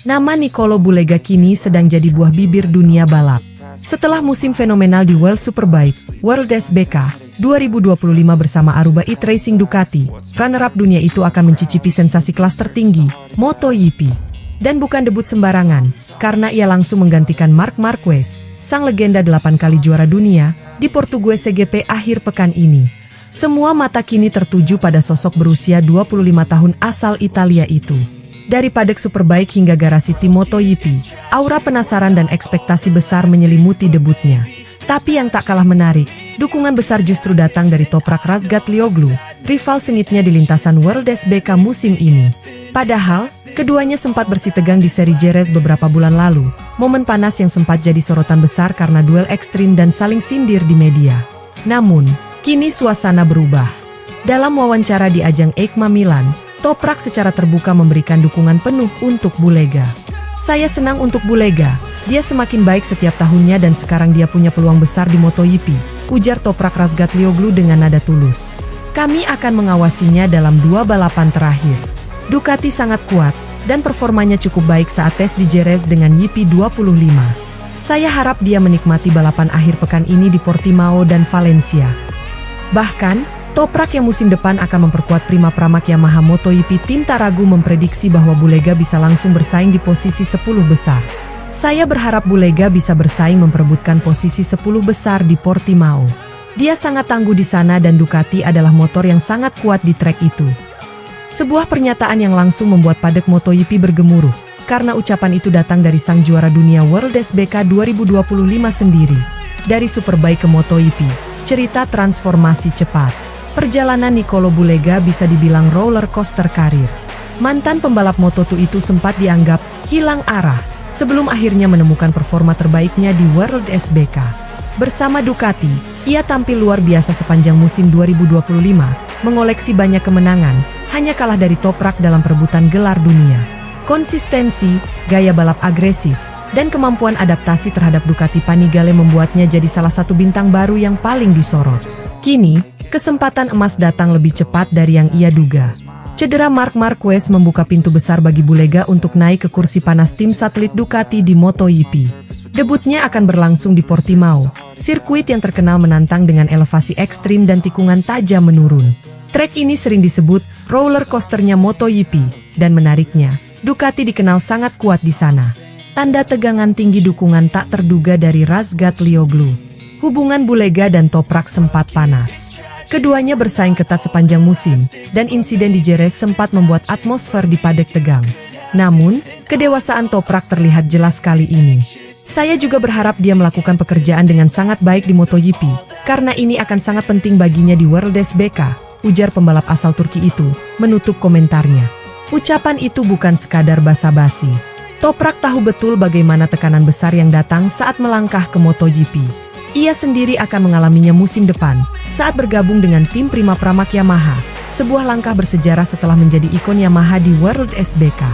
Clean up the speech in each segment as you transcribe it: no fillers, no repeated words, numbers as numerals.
Nama Nicolo Bulega kini sedang jadi buah bibir dunia balap. Setelah musim fenomenal di World Superbike, World SBK 2025 bersama Aruba e-Racing Ducati, runner-up dunia itu akan mencicipi sensasi kelas tertinggi, MotoGP. Dan bukan debut sembarangan, karena ia langsung menggantikan Marc Marquez, sang legenda 8 kali juara dunia, di Portuguese GP akhir pekan ini. Semua mata kini tertuju pada sosok berusia 25 tahun asal Italia itu. Dari paddock Superbike hingga garasi tim MotoGP, aura penasaran dan ekspektasi besar menyelimuti debutnya. Tapi yang tak kalah menarik, dukungan besar justru datang dari Toprak Razgatlioglu, rival sengitnya di lintasan World SBK musim ini. Padahal, keduanya sempat bersih tegang di seri Jerez beberapa bulan lalu, momen panas yang sempat jadi sorotan besar karena duel ekstrim dan saling sindir di media. Namun, kini suasana berubah. Dalam wawancara di ajang EICMA Milan, Toprak secara terbuka memberikan dukungan penuh untuk Bulega. "Saya senang untuk Bulega, dia semakin baik setiap tahunnya dan sekarang dia punya peluang besar di MotoGP," ujar Toprak Razgatlioglu dengan nada tulus. "Kami akan mengawasinya dalam 2 balapan terakhir. Ducati sangat kuat, dan performanya cukup baik saat tes di Jerez dengan YP25. Saya harap dia menikmati balapan akhir pekan ini di Portimao dan Valencia." Bahkan, Toprak yang musim depan akan memperkuat Prima Pramac Yamaha MotoGP tim tak ragu memprediksi bahwa Bulega bisa langsung bersaing di posisi 10 besar. "Saya berharap Bulega bisa bersaing memperebutkan posisi 10 besar di Portimao. Dia sangat tangguh di sana dan Ducati adalah motor yang sangat kuat di trek itu." Sebuah pernyataan yang langsung membuat paddock MotoGP bergemuruh, karena ucapan itu datang dari sang juara dunia World SBK 2025 sendiri. Dari Superbike ke MotoGP, cerita transformasi cepat. Perjalanan Nicolo Bulega bisa dibilang roller coaster karir. Mantan pembalap Moto2 itu sempat dianggap hilang arah, sebelum akhirnya menemukan performa terbaiknya di World SBK. Bersama Ducati, ia tampil luar biasa sepanjang musim 2025, mengoleksi banyak kemenangan, hanya kalah dari Toprak dalam perebutan gelar dunia. Konsistensi, gaya balap agresif, dan kemampuan adaptasi terhadap Ducati Panigale membuatnya jadi salah satu bintang baru yang paling disorot. Kini, kesempatan emas datang lebih cepat dari yang ia duga. Cedera Marc Marquez membuka pintu besar bagi Bulega untuk naik ke kursi panas tim satelit Ducati di MotoGP. Debutnya akan berlangsung di Portimao, sirkuit yang terkenal menantang dengan elevasi ekstrim dan tikungan tajam menurun. Trek ini sering disebut roller coasternya MotoGP, dan menariknya, Ducati dikenal sangat kuat di sana. Tanda tegangan tinggi dukungan tak terduga dari Razgatlioglu. Hubungan Bulega dan Toprak sempat panas. Keduanya bersaing ketat sepanjang musim, dan insiden di Jerez sempat membuat atmosfer di paddock tegang. Namun, kedewasaan Toprak terlihat jelas kali ini. "Saya juga berharap dia melakukan pekerjaan dengan sangat baik di MotoGP, karena ini akan sangat penting baginya di World SBK," ujar pembalap asal Turki itu, menutup komentarnya. Ucapan itu bukan sekadar basa-basi. Toprak tahu betul bagaimana tekanan besar yang datang saat melangkah ke MotoGP. Ia sendiri akan mengalaminya musim depan, saat bergabung dengan tim Prima Pramac Yamaha, sebuah langkah bersejarah setelah menjadi ikon Yamaha di World SBK.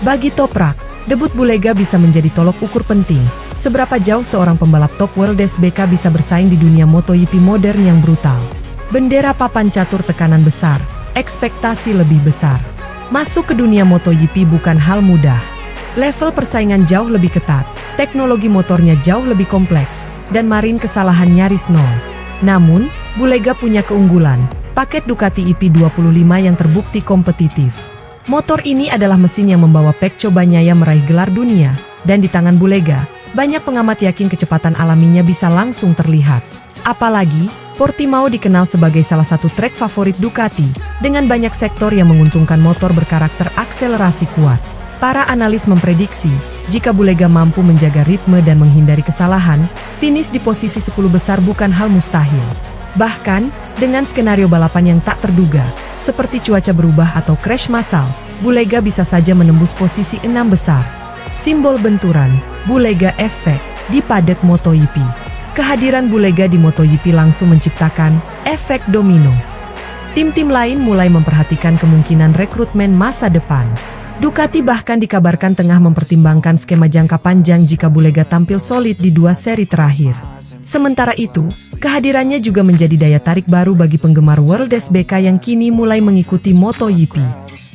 Bagi Toprak, debut Bulega bisa menjadi tolok ukur penting, seberapa jauh seorang pembalap top World SBK bisa bersaing di dunia MotoGP modern yang brutal. Bendera papan catur tekanan besar, ekspektasi lebih besar. Masuk ke dunia MotoGP bukan hal mudah. Level persaingan jauh lebih ketat, teknologi motornya jauh lebih kompleks, dan margin kesalahan nyaris nol. Namun, Bulega punya keunggulan, paket Ducati EP25 yang terbukti kompetitif. Motor ini adalah mesin yang membawa Pecco Bagnaia meraih gelar dunia, dan di tangan Bulega, banyak pengamat yakin kecepatan alaminya bisa langsung terlihat. Apalagi, Portimao dikenal sebagai salah satu trek favorit Ducati, dengan banyak sektor yang menguntungkan motor berkarakter akselerasi kuat. Para analis memprediksi, jika Bulega mampu menjaga ritme dan menghindari kesalahan, finish di posisi 10 besar bukan hal mustahil. Bahkan, dengan skenario balapan yang tak terduga, seperti cuaca berubah atau crash massal, Bulega bisa saja menembus posisi 6 besar. Simbol benturan, Bulega Effect, di paddock MotoGP. Kehadiran Bulega di MotoGP langsung menciptakan efek domino. Tim-tim lain mulai memperhatikan kemungkinan rekrutmen masa depan. Ducati bahkan dikabarkan tengah mempertimbangkan skema jangka panjang jika Bulega tampil solid di 2 seri terakhir. Sementara itu, kehadirannya juga menjadi daya tarik baru bagi penggemar World SBK yang kini mulai mengikuti MotoGP.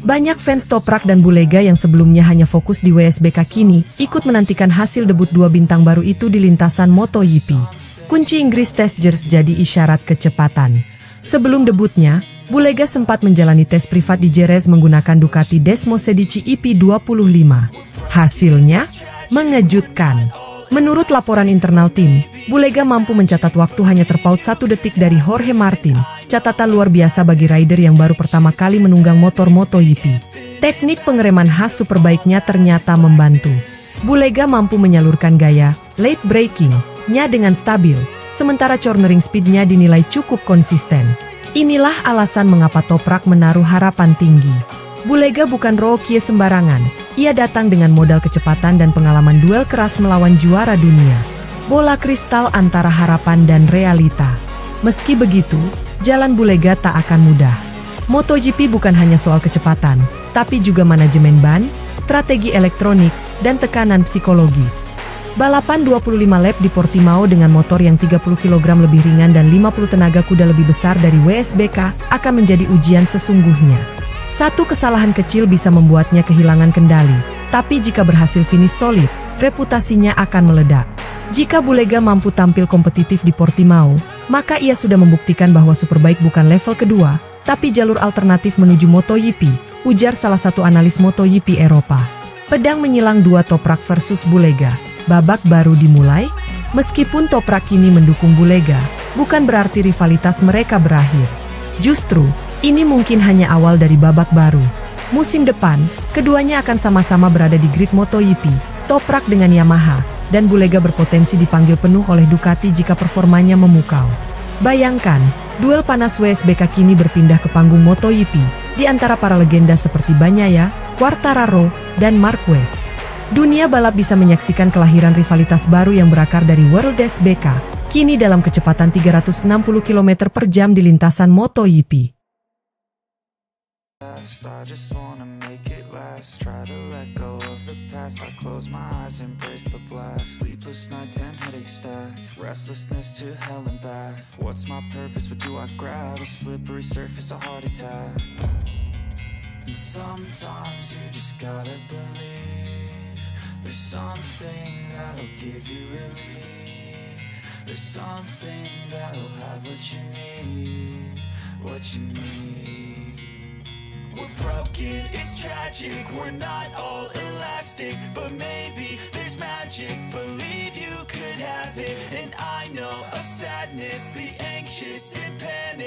Banyak fans Toprak dan Bulega yang sebelumnya hanya fokus di WSBK kini ikut menantikan hasil debut dua bintang baru itu di lintasan MotoGP. Kunci Inggris Test Jerez jadi isyarat kecepatan. Sebelum debutnya, Bulega sempat menjalani tes privat di Jerez menggunakan Ducati Desmo Sedici IP25. Hasilnya mengejutkan. Menurut laporan internal tim, Bulega mampu mencatat waktu hanya terpaut 1 detik dari Jorge Martin. Catatan luar biasa bagi rider yang baru pertama kali menunggang motor MotoGP. Teknik pengereman khas Superbike-nya ternyata membantu. Bulega mampu menyalurkan gaya late braking-nya dengan stabil, sementara cornering speed-nya dinilai cukup konsisten. Inilah alasan mengapa Toprak menaruh harapan tinggi. Bulega bukan rookie sembarangan. Ia datang dengan modal kecepatan dan pengalaman duel keras melawan juara dunia. Bola kristal antara harapan dan realita. Meski begitu, jalan Bulega tak akan mudah. MotoGP bukan hanya soal kecepatan, tapi juga manajemen ban, strategi elektronik, dan tekanan psikologis. Balapan 25 lap di Portimao dengan motor yang 30 kg lebih ringan dan 50 tenaga kuda lebih besar dari WSBK akan menjadi ujian sesungguhnya. Satu kesalahan kecil bisa membuatnya kehilangan kendali, tapi jika berhasil finish solid, reputasinya akan meledak. Jika Bulega mampu tampil kompetitif di Portimao, maka ia sudah membuktikan bahwa Superbike bukan level kedua, tapi jalur alternatif menuju MotoGP, ujar salah satu analis MotoGP Eropa. Pedang menyilang dua Toprak versus Bulega, babak baru dimulai. Meskipun Toprak kini mendukung Bulega, bukan berarti rivalitas mereka berakhir. Justru, ini mungkin hanya awal dari babak baru. Musim depan, keduanya akan sama-sama berada di grid MotoGP, Toprak dengan Yamaha, dan Bulega berpotensi dipanggil penuh oleh Ducati jika performanya memukau. Bayangkan, duel panas WSBK kini berpindah ke panggung MotoGP, di antara para legenda seperti Bagnaia, Quartararo, dan Marquez. Dunia balap bisa menyaksikan kelahiran rivalitas baru yang berakar dari WorldSBK, kini dalam kecepatan 360 km per jam di lintasan MotoGP. I just wanna make it last. Try to let go of the past. I close my eyes, embrace the blast. Sleepless nights and headaches stack. Restlessness to hell and back. What's my purpose? What do I grab? A slippery surface, a heart attack. And sometimes you just gotta believe there's something that'll give you relief. There's something that'll have what you need. What you need. We're broken, it's tragic, we're not all elastic, but maybe there's magic, believe you could have it. And I know of sadness, the anxious and panic.